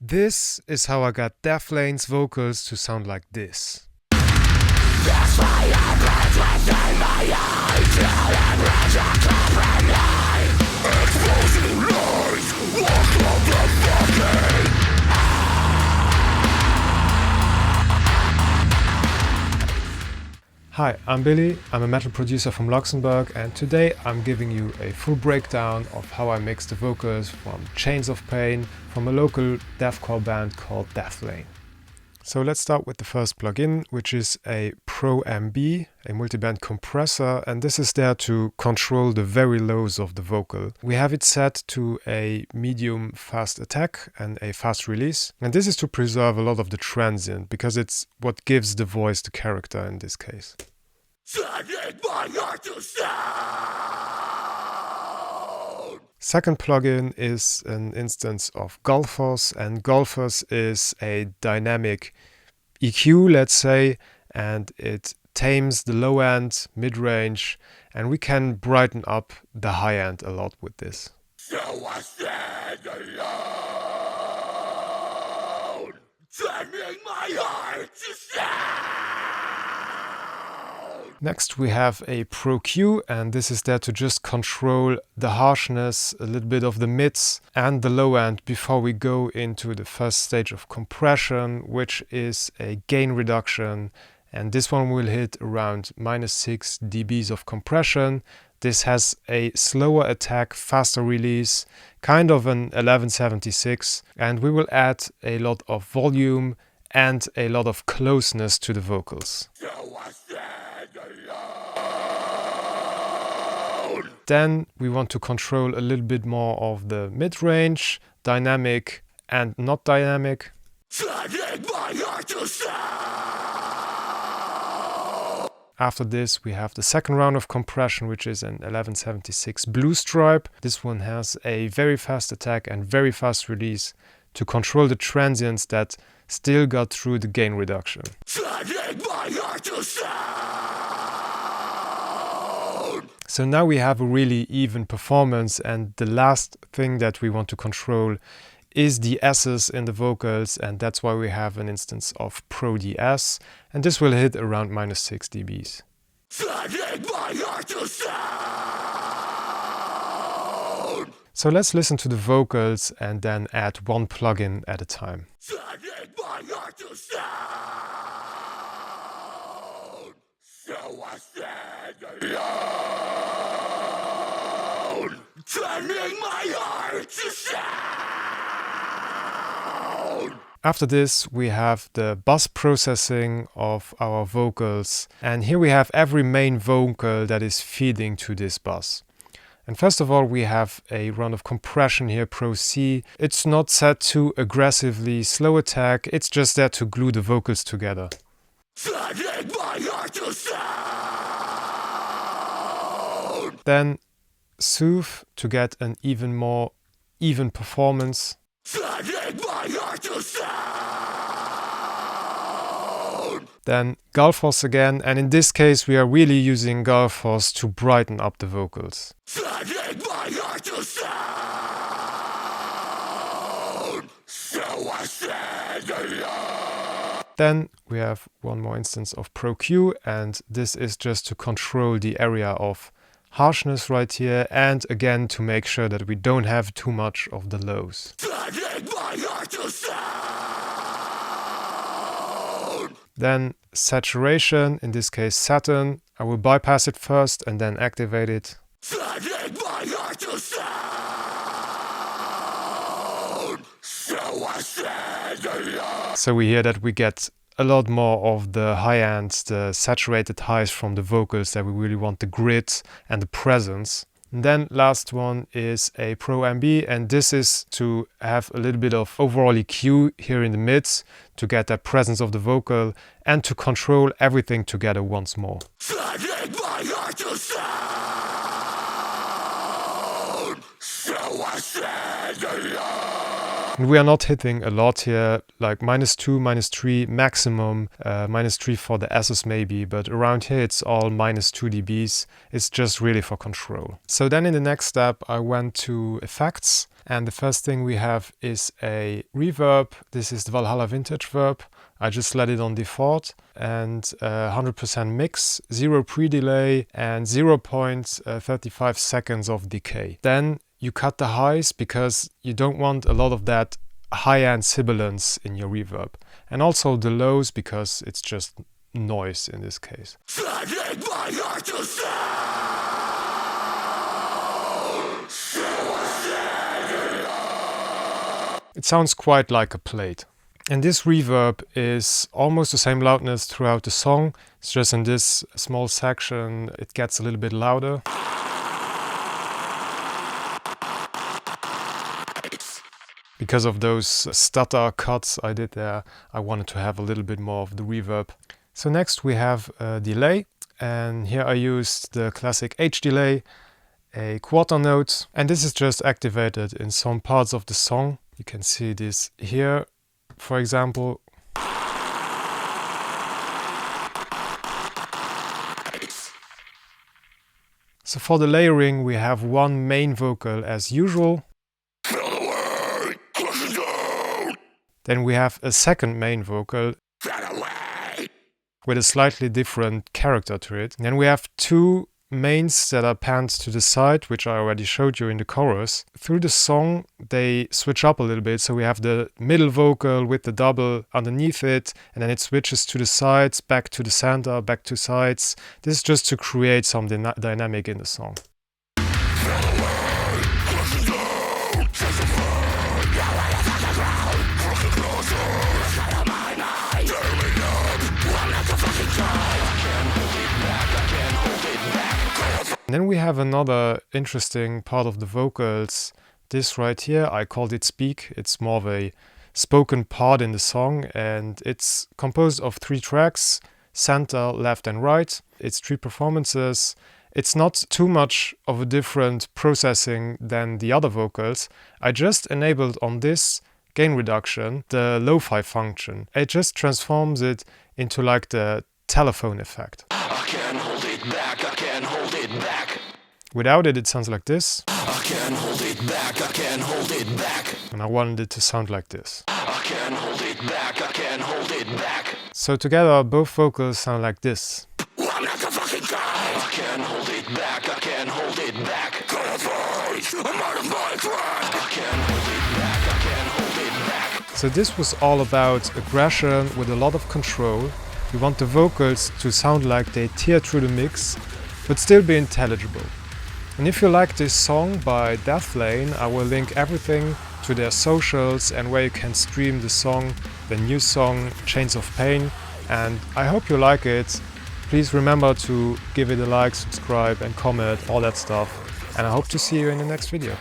This is how I got Deathlane's vocals to sound like this. Hi, I'm Billy, I'm a metal producer from Luxembourg, and today I'm giving you a full breakdown of how I mix the vocals from Chains of Pain from a local deathcore band called Deathlane. So let's start with the first plugin, which is a Pro MB, a multiband compressor, and this is there to control the very lows of the vocal. We have it set to a medium fast attack and a fast release, and this is to preserve a lot of the transient, because it's what gives the voice the character in this case. Second plugin is an instance of Gullfoss, and Gullfoss is a dynamic EQ, let's say, and it tames the low end, mid-range, and we can brighten up the high end a lot with this. So I stand alone, turning my heart to sound. Next we have a Pro Q, and this is there to just control the harshness, a little bit of the mids and the low end before we go into the first stage of compression, which is a gain reduction, and this one will hit around -6 dBs of compression. This has a slower attack, faster release, kind of an 1176, and we will add a lot of volume and a lot of closeness to the vocals. Then we want to control a little bit more of the mid-range, dynamic and not dynamic. After this we have the second round of compression, which is an 1176 blue stripe. This one has a very fast attack and very fast release to control the transients that still got through the gain reduction. So now we have a really even performance, and the last thing that we want to control is the S's in the vocals, and that's why we have an instance of Pro DS, and this will hit around -6 dBs. So let's listen to the vocals and then add one plugin at a time. Turning my heart to sound. After this we have the bus processing of our vocals, and here we have every main vocal that is feeding to this bus. And first of all we have a run of compression here, Pro C. It's not set to aggressively slow attack, it's just there to glue the vocals together. Turning my heart to sound. Then Soothe to get an even more even performance. Then Gullfoss again, and in this case we are really using Gullfoss to brighten up the vocals. Then we have one more instance of Pro Q, and this is just to control the area of harshness right here, and again to make sure that we don't have too much of the lows. Then saturation, in this case Saturn. I will bypass it first and then activate it. So we hear that we get a lot more of the high end, the saturated highs from the vocals, that we really want the grit and the presence. And then last one is a Pro MB, and this is to have a little bit of overall EQ here in the mids to get that presence of the vocal and to control everything together once more. And we are not hitting a lot here, like -2, -3 maximum, -3 for the S's maybe, but around here it's all -2 dBs. It's just really for control. So then in the next step I went to effects, And the first thing we have is a reverb. This is the Valhalla Vintage Verb. I just let it on default, and 100% mix, 0 pre-delay, and 0.35 seconds of decay. Then you cut the highs because you don't want a lot of that high-end sibilance in your reverb. And also the lows because it's just noise in this case. It sounds quite like a plate. And this reverb is almost the same loudness throughout the song. It's just in this small section it gets a little bit louder. Because of those stutter cuts I did there, I wanted to have a little bit more of the reverb. So next we have a delay, and here I used the classic H delay, a quarter note, and this is just activated in some parts of the song. You can see this here, for example. So for the layering we have one main vocal as usual. Then we have a second main vocal with a slightly different character to it. And then we have two mains that are panned to the side, which I already showed you in the chorus. Through the song they switch up a little bit, so we have the middle vocal with the double underneath it, and then it switches to the sides, back to the center, back to sides. This is just to create some dynamic in the song. And then we have another interesting part of the vocals. This right here, I called it Speak. It's more of a spoken part in the song, and it's composed of 3 tracks, center, left and right. It's 3 performances. It's not too much of a different processing than the other vocals. I just enabled on this gain reduction the lo-fi function. It just transforms it into like the telephone effect. I can't hold it back, I can't hold it back. Without it, it sounds like this. I can't hold it back, I can't hold it back. And I wanted it to sound like this. I can't hold it back, I can't hold it back. So together, both vocals sound like this. I'm not the fucking guy. I can't hold it back, I can't hold it back. I'm out of my track. I can't hold it back, I can't hold it back. So this was all about aggression with a lot of control. We want the vocals to sound like they tear through the mix, but still be intelligible. And if you like this song by Deathlane, I will link everything to their socials and where you can stream the song, the new song, Chains of Pain. And I hope you like it. Please remember to give it a like, subscribe and comment, all that stuff. And I hope to see you in the next video.